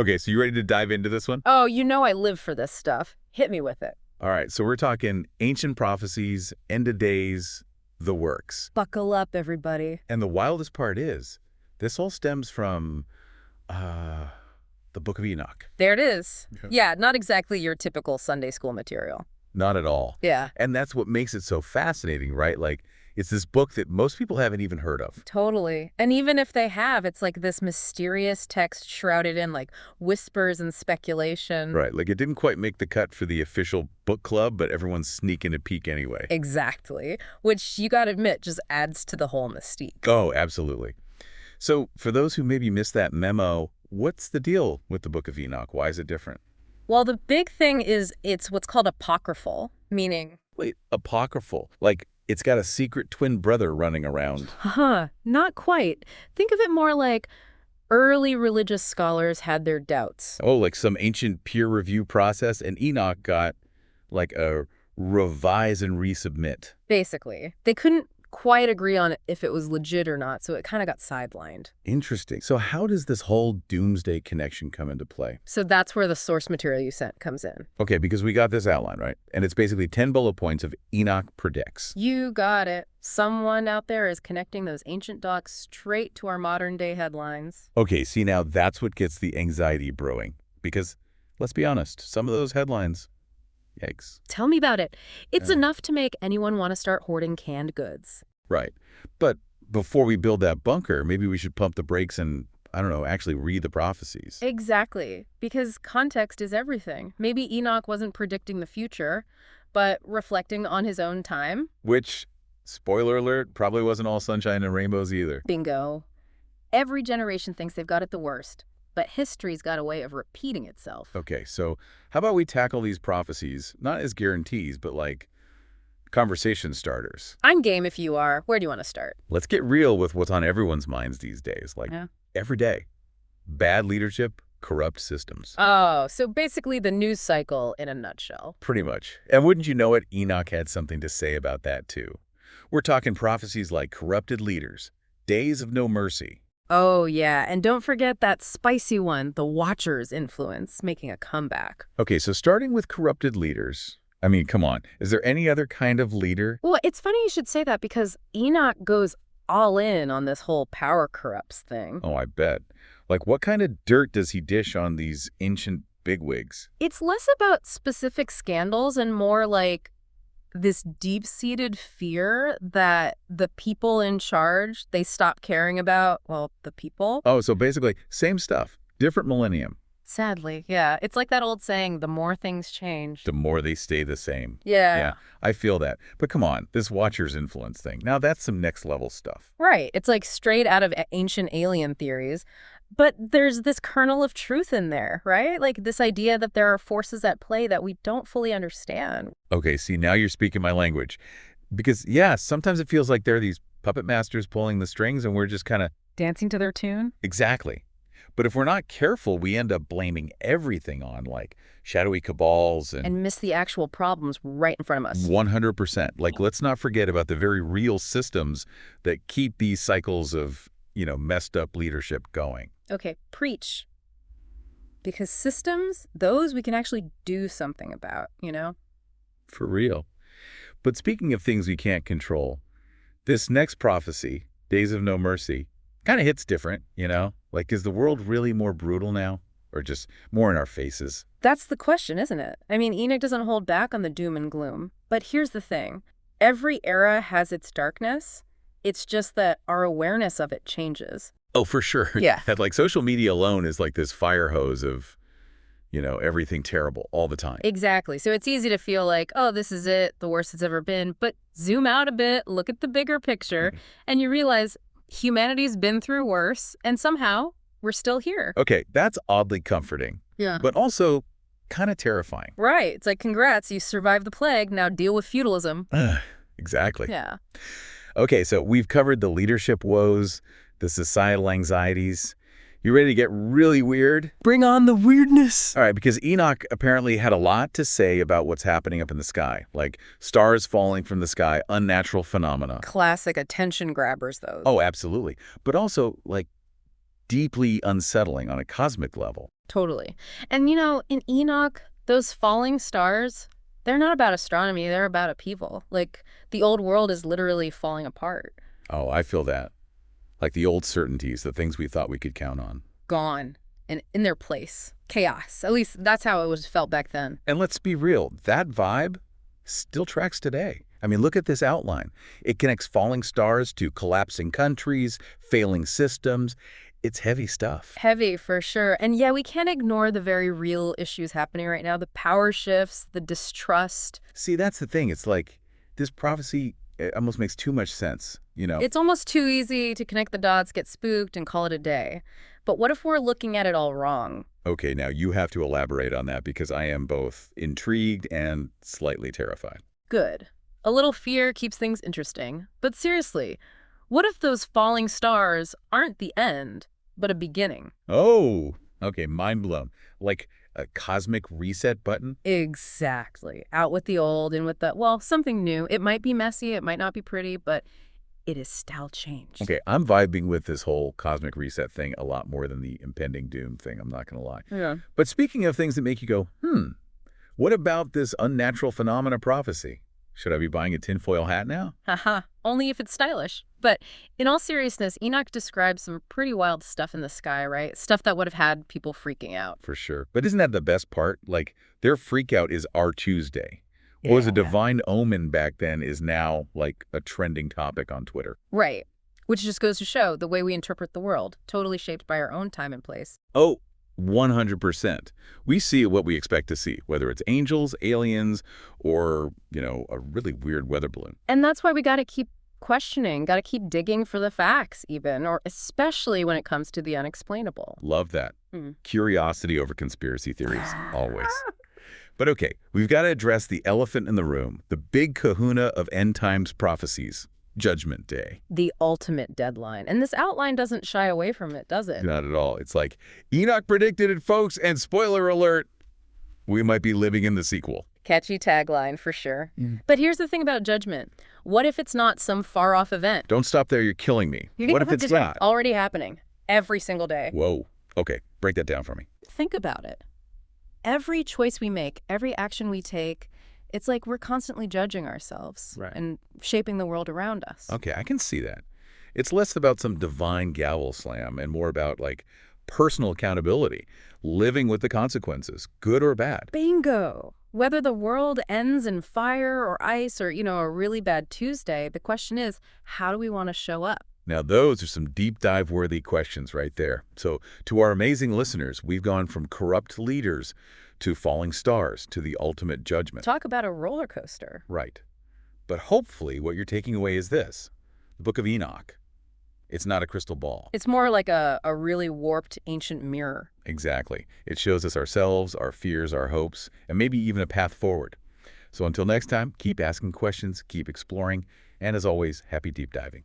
Okay, so you ready to dive into this one? Oh, you know I live for this stuff. Hit me with it. All right, so we're talking ancient prophecies, end of days, the works. Buckle up, everybody. And the wildest part is, this all stems from uh, the Book of Enoch. There it is. Yeah. Yeah, not exactly your typical Sunday school material. Not at all. Yeah. And that's what makes it so fascinating, right? Like, it's this book that most people haven't even heard of. Totally. And even if they have, it's like this mysterious text shrouded in like whispers and speculation. Right, like it didn't quite make the cut for the official book club, but everyone's sneaking a peek anyway. Exactly. Which you gotta admit just adds to the whole mystique. Oh, absolutely. So for those who maybe missed that memo, what's the deal with the Book of Enoch? Why is it different? Well, the big thing is it's what's called apocryphal, meaning... Wait, apocryphal. Like, it's got a secret twin brother running around. Not quite. Think of it more like early religious scholars had their doubts. Oh, like some ancient peer review process, and Enoch got like a revise and resubmit. Basically. They couldn't quite agree on if it was legit or not, so it kind of got sidelined. Interesting. So how does this whole doomsday connection come into play? So that's where the source material you sent comes in. Okay, because we got this outline, right? And it's basically 10 bullet points of Enoch predicts. You got it. Someone out there is connecting those ancient docs straight to our modern-day headlines. Okay, see, now that's what gets the anxiety brewing. Because, let's be honest, some of those headlines, yikes. Tell me about it. It's Yeah. enough to make anyone want to start hoarding canned goods. Right. But before we build that bunker, maybe we should pump the brakes and, I don't know, actually read the prophecies. Exactly. Because context is everything. Maybe Enoch wasn't predicting the future, but reflecting on his own time. Which, spoiler alert, probably wasn't all sunshine and rainbows either. Bingo. Every generation thinks they've got it the worst, but history's got a way of repeating itself. Okay, so how about we tackle these prophecies, not as guarantees, but like conversation starters. I'm game if you are. Where do you want to start? Let's get real with what's on everyone's minds these days, like Yeah. every day. Bad leadership, corrupt systems. Oh, so basically the news cycle in a nutshell. Pretty much. And wouldn't you know it, Enoch had something to say about that too. We're talking prophecies like corrupted leaders, days of no mercy. Oh, yeah. And don't forget that spicy one, the Watcher's influence, making a comeback. Okay, so starting with corrupted leaders, I mean, come on. Is there any other kind of leader? Well, it's funny you should say that because Enoch goes all in on this whole power corrupts thing. Oh, I bet. Like, what kind of dirt does he dish on these ancient bigwigs? It's less about specific scandals and more like this deep-seated fear that the people in charge, they stop caring about, well, the people. Oh, so basically, same stuff, different millennium. Sadly, yeah. It's like that old saying, the more things change. The more they stay the same. Yeah. Yeah, I feel that. But come on, this Watcher's influence thing. Now, that's some next-level stuff. Right. It's like straight out of ancient alien theories. But there's this kernel of truth in there, right? Like this idea that there are forces at play that we don't fully understand. Okay, see, now you're speaking my language. Because, yeah, sometimes it feels like there are these puppet masters pulling the strings and we're just kind of... Dancing to their tune? Exactly. But if we're not careful, we end up blaming everything on, like, shadowy cabals And miss the actual problems right in front of us. 100%. Like, let's not forget about the very real systems that keep these cycles of, messed up leadership going. Okay, preach. Because systems, those we can actually do something about, For real. But speaking of things we can't control, this next prophecy, Days of No Mercy, kind of hits different, Like, is the world really more brutal now? Or just more in our faces? That's the question, isn't it? I mean, Enoch doesn't hold back on the doom and gloom. But here's the thing. Every era has its darkness. It's just that our awareness of it changes. Oh, for sure. Yeah. That, like, social media alone is like this fire hose of, everything terrible all the time. Exactly. So it's easy to feel like, oh, this is it, the worst it's ever been. But zoom out a bit, look at the bigger picture, and you realize humanity's been through worse, and somehow we're still here. Okay, that's oddly comforting. Yeah. But also kind of terrifying. Right. It's like, congrats, you survived the plague, now deal with feudalism. Exactly. Yeah. Okay, so we've covered the leadership woes, the societal anxieties. You ready to get really weird? Bring on the weirdness. All right, because Enoch apparently had a lot to say about what's happening up in the sky, like stars falling from the sky, unnatural phenomena. Classic attention grabbers, those. Oh, absolutely. But also, like, deeply unsettling on a cosmic level. Totally. And in Enoch, those falling stars, they're not about astronomy, they're about upheaval. Like, the old world is literally falling apart. Oh, I feel that. Like the old certainties, the things we thought we could count on. Gone. And in their place. Chaos. At least that's how it was felt back then. And let's be real, that vibe still tracks today. I mean, look at this outline. It connects falling stars to collapsing countries, failing systems. It's heavy stuff. Heavy, for sure. And yeah, we can't ignore the very real issues happening right now. The power shifts, the distrust. See, that's the thing. It's like this prophecy almost makes too much sense, you know? It's almost too easy to connect the dots, get spooked, and call it a day. But what if we're looking at it all wrong? Okay, now you have to elaborate on that because I am both intrigued and slightly terrified. Good. A little fear keeps things interesting. But seriously, what if those falling stars aren't the end, but a beginning? Oh, okay, mind blown. Like a cosmic reset button? Exactly. Out with the old, in with the, well, something new. It might be messy, it might not be pretty, but it is style changed. Okay, I'm vibing with this whole cosmic reset thing a lot more than the impending doom thing, I'm not going to lie. Yeah. But speaking of things that make you go, what about this unnatural phenomena prophecy? Should I be buying a tinfoil hat now? Haha, only if it's stylish. But in all seriousness, Enoch describes some pretty wild stuff in the sky, right? Stuff that would have had people freaking out. For sure. But isn't that the best part? Like, their freak out is our Tuesday. What was a divine omen back then is now like a trending topic on Twitter. Right. Which just goes to show the way we interpret the world, totally shaped by our own time and place. Oh, 100%. We see what we expect to see, whether it's angels, aliens, or, a really weird weather balloon. And that's why we got to keep questioning, got to keep digging for the facts even, or especially when it comes to the unexplainable. Love that. Curiosity over conspiracy theories, always. But okay, we've got to address the elephant in the room, the big kahuna of end times prophecies, Judgment Day. The ultimate deadline. And this outline doesn't shy away from it, does it? Not at all. It's like, Enoch predicted it, folks, and spoiler alert, we might be living in the sequel. Catchy tagline, for sure. But here's the thing about judgment. What if it's not some far-off event? Don't stop there, you're killing me. What if it's not? Already happening. Every single day. Whoa. Okay, break that down for me. Think about it. Every choice we make, every action we take, it's like we're constantly judging ourselves and shaping the world around us. Okay, I can see that. It's less about some divine gavel slam and more about, like, personal accountability, living with the consequences, good or bad. Bingo! Whether the world ends in fire or ice or, a really bad Tuesday, the question is, how do we want to show up? Now, those are some deep dive worthy questions right there. So to our amazing listeners, we've gone from corrupt leaders to falling stars to the ultimate judgment. Talk about a roller coaster. Right. But hopefully what you're taking away is this, the Book of Enoch. It's not a crystal ball. It's more like a really warped ancient mirror. Exactly. It shows us ourselves, our fears, our hopes, and maybe even a path forward. So until next time, keep asking questions, keep exploring, and as always, happy deep diving.